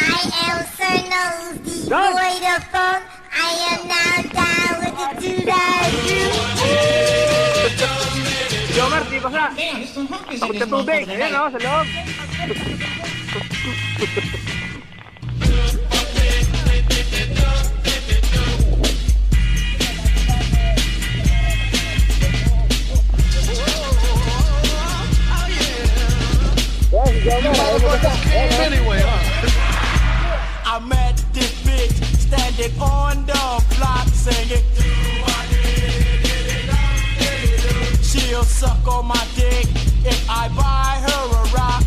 I am Sir Nosey, boy the funk. I am now down with the Yo, Marty, pasa. Takot sa tubig. Ayan, no, sa loob. Anyway, I met this bitch standing on the block singing. She'll suck on my dick if I buy her a rock.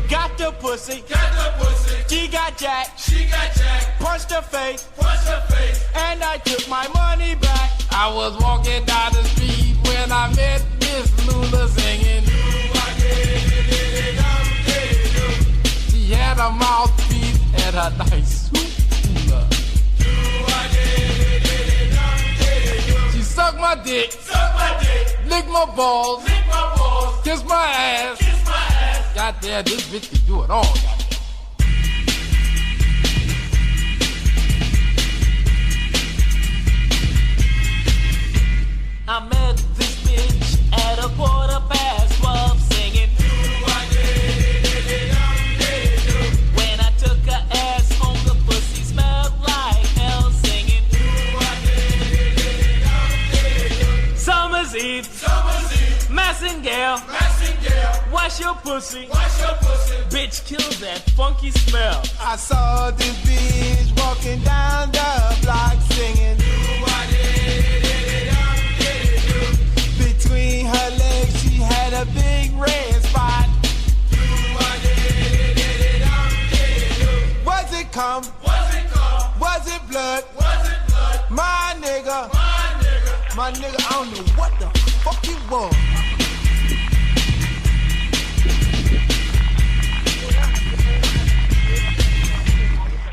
Got the pussy, she got jacked, punched her face, and I took my money back. I was walking down the street when I met Miss Lula singing. She had a mouthpiece and a nice hula. She sucked my dick, licked my balls, kissed my ass. Goddamn, this bitch can do it all. I met this bitch at a 12:15 singing. When I took her ass home, the pussy smelled like hell singing. Summer's Eve, Massingale, wash your pussy, bitch kill that funky smell. I saw this bitch walking down the block singing. Between her legs, she had a big red spot. Was it cum? Was it blood? My nigga, I don't know what the fuck it was.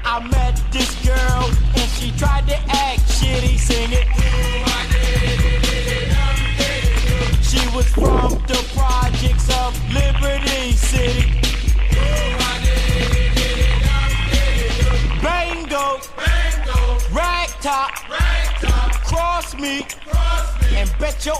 I met this girl and she tried to act shitty singing. She was from the projects of Liberty City. Bango, rag top, cross me, and bet your